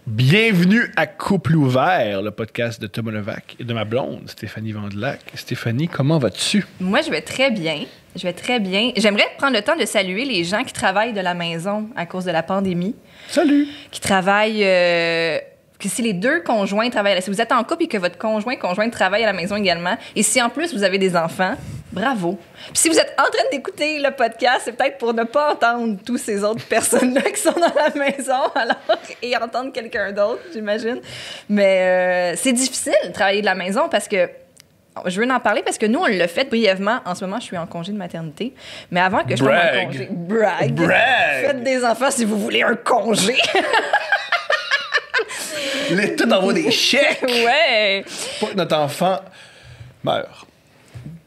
Bienvenue à Couple ouvert, le podcast de Thomas Levac et de ma blonde, Stéphanie Vandelac. Stéphanie, comment vas-tu? Moi, je vais très bien. J'aimerais prendre le temps de saluer les gens qui travaillent de la maison à cause de la pandémie. Salut! Qui travaillent... que si les deux conjoints travaillent... Si vous êtes en couple et que votre conjointe travaille à la maison également, et si en plus vous avez des enfants, bravo. Puis si vous êtes en train d'écouter le podcast, c'est peut-être pour ne pas entendre tous ces autres personnes-là qui sont dans la maison et entendre quelqu'un d'autre, j'imagine. Mais c'est difficile de travailler de la maison parce que je veux en parler parce que nous, on l'a fait brièvement. En ce moment, je suis en congé de maternité. Mais avant que je sois en congé... Brag! Faites des enfants si vous voulez un congé! L'État t'envoie des chèques! Ouais! Pour que notre enfant meure.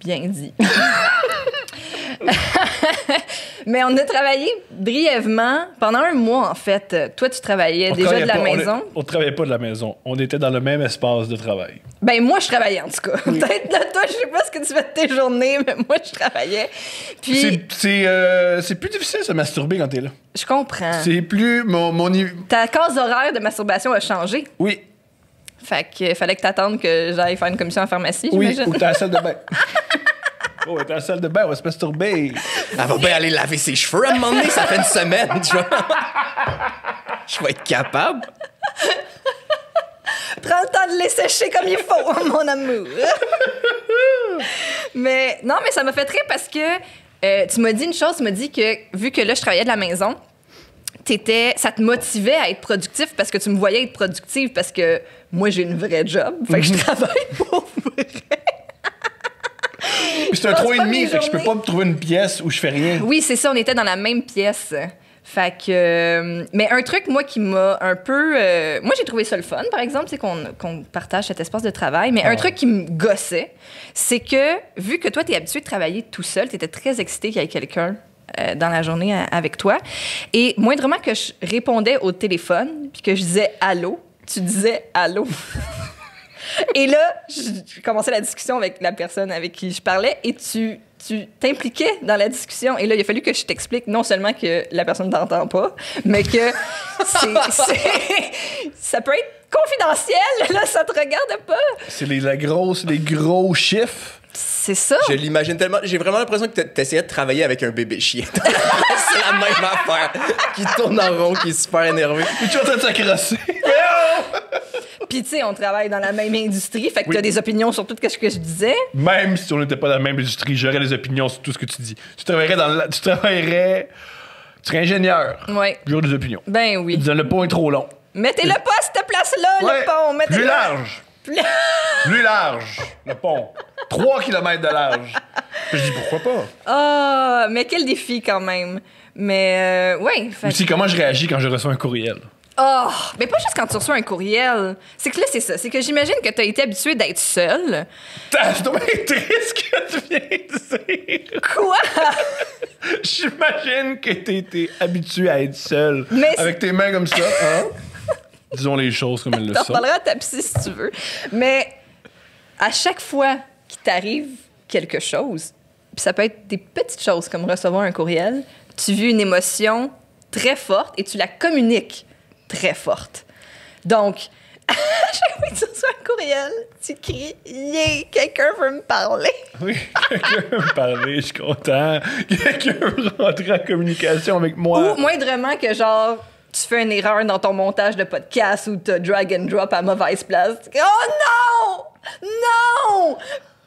Bien dit. Mais on a travaillé brièvement pendant un mois, en fait. Toi, tu travaillais déjà de la maison. On ne travaillait pas de la maison. On était dans le même espace de travail. Ben moi, je travaillais, en tout cas. Peut-être là, toi, je sais pas ce que tu fais de tes journées, mais moi, je travaillais. Puis... C'est plus difficile de se masturber quand t'es là. Je comprends. C'est plus... Ta case horaire de masturbation a changé. Oui. Fait que fallait que t'attendes que j'aille faire une commission en pharmacie, j'imagine. Oui, ou t'es à la salle de bain. Oh, t'es à la salle de bain, on va se masturber. Elle va bien aller laver ses cheveux à un moment donné, ça fait une semaine. Je vais être capable. Prends le temps de les sécher comme il faut, mon amour. Mais non, mais ça m'a fait rire parce que tu m'as dit une chose, tu m'as dit que vu que là, je travaillais de la maison, ça te motivait à être productif parce que tu me voyais être productive parce que moi, j'ai une vraie job. Fait que je travaille pour vrai. Puis c'est un 3,5, fait que je peux pas me trouver une pièce où je fais rien. Oui, c'est ça, on était dans la même pièce. Fait que... mais un truc, moi, qui m'a un peu... moi, j'ai trouvé ça le fun, par exemple, c'est qu'on partage cet espace de travail. Mais un truc qui me gossait, c'est que, vu que toi, t'es habitué de travailler tout seul, t'étais très excité qu'il y ait quelqu'un dans la journée avec toi. Et moindrement que je répondais au téléphone, puis que je disais « Allô », tu disais « Allô ». Et là, je commençais la discussion avec la personne avec qui je parlais et tu t'impliquais dans la discussion. Et là, il a fallu que je t'explique non seulement que la personne ne t'entend pas, mais que ça peut être confidentiel. Là, ça te regarde pas. C'est les gros chiffres. C'est ça. Je l'imagine tellement. J'ai vraiment l'impression que t'essayais de travailler avec un bébé chien. C'est la même affaire. Qui tourne en rond, qui est super énervé. Et tu es en train de s'accrosser. Puis, tu sais, on travaille dans la même industrie, fait que tu as des opinions sur tout ce que je disais. Même si on n'était pas dans la même industrie, j'aurais des opinions sur tout ce que tu dis. Tu serais ingénieur. Oui. J'aurais des opinions. Ben oui. Le pont est trop long. Mettez-le pas à cette place-là, ouais. Le pont. Mettez-le. Plus large. Plus large, le pont. 3 km de large. Je dis pourquoi pas. Ah, mais quel défi quand même. Mais, ouais. Aussi, comment je réagis quand je reçois un courriel? Oh, mais pas juste quand tu reçois un courriel. C'est que là, c'est ça. C'est que j'imagine que tu as été habitué d'être seul. C'est dommage triste ce que tu viens de dire. Quoi? J'imagine que tu été habitué à être seul. Mais avec tes mains comme ça, hein? Disons les choses comme elles le sont. T'en parleras à ta psy si tu veux. Mais à chaque fois qu'il t'arrive quelque chose, puis ça peut être des petites choses comme recevoir un courriel, tu vis une émotion très forte et tu la communiques très forte. Donc, à chaque fois que tu reçois un courriel, tu cries « Yeah, quelqu'un veut me parler! » Oui, quelqu'un veut me parler, je suis content. Quelqu'un veut rentrer en communication avec moi. Ou moindrement que genre, tu fais une erreur dans ton montage de podcast ou tu drag and drop à mauvaise place. Oh non! Non!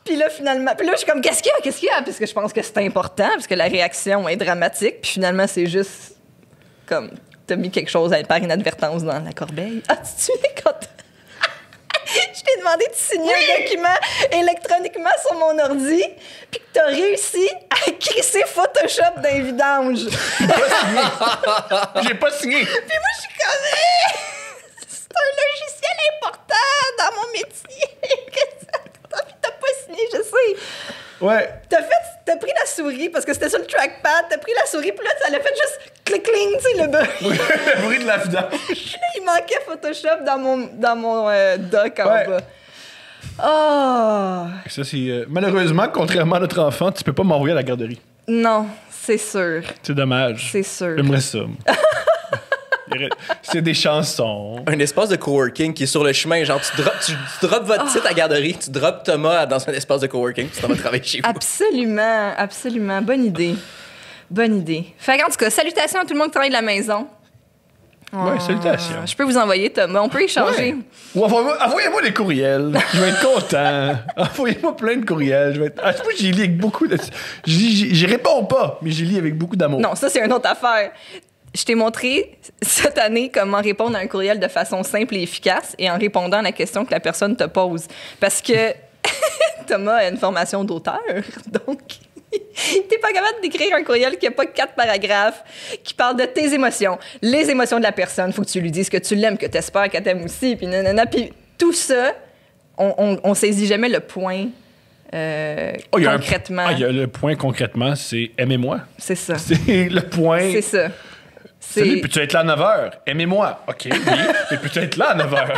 Puis là, finalement... Puis là, je suis comme, qu'est-ce qu'il y a? Parce que je pense que c'est important, parce que la réaction est dramatique. Puis finalement, c'est juste comme... T'as mis quelque chose par inadvertance dans la corbeille. Ah, tu es quand... Je t'ai demandé de signer un document électroniquement sur mon ordi, puis que t'as réussi à crisser Photoshop d'un vidange. J'ai pas signé. Puis moi, je suis comme... C'est un logiciel important dans mon métier. Puis t'as pas signé, je sais. Ouais. T'as pris la souris, parce que c'était sur le trackpad, t'as pris la souris, puis là, ça l'a fait juste clic-cling, tu sais, le bruit. Le bruit de la vidange. Il manquait Photoshop dans mon doc en bas. Oh! Ça, c'est... malheureusement, contrairement à notre enfant, tu peux pas m'envoyer à la garderie. Non, c'est sûr. C'est dommage. C'est sûr. J'aimerais ça. C'est des chansons. Un espace de coworking qui est sur le chemin. Genre, tu drops votre site à garderie, tu drops Thomas dans un espace de coworking, puis tu t'en vas travailler chez vous. Absolument, absolument. Bonne idée. Bonne idée. Fait qu'en tout cas, salutations à tout le monde qui travaille de la maison. Ouais, salutations. Je peux vous envoyer, Thomas. On peut échanger. Ouais. Ou envoyez-moi des courriels. Je vais être content. Envoyez-moi plein de courriels. Moi, j'y lis avec beaucoup de... J'y réponds pas, mais j'y lis avec beaucoup d'amour. Non, ça, c'est une autre affaire. Je t'ai montré cette année comment répondre à un courriel de façon simple et efficace et en répondant à la question que la personne te pose. Parce que Thomas a une formation d'auteur, donc... T'es pas capable d'écrire un courriel qui a pas 4 paragraphes, qui parle de tes émotions, les émotions de la personne. Faut que tu lui dises que tu l'aimes, que t'espères qu'elle t'aime aussi, puis nanana. Puis tout ça, on saisit jamais le point concrètement. Il y a le point concrètement, c'est « aimez-moi ». C'est ça. C'est le point. C'est ça. Salut, peux-tu être là à 9h? Aimez-moi. OK, oui, mais peux-tu être là à 9h?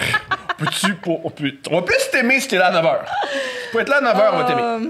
On va plus t'aimer si t'es là à 9h. Tu peux être là à 9h, on va t'aimer.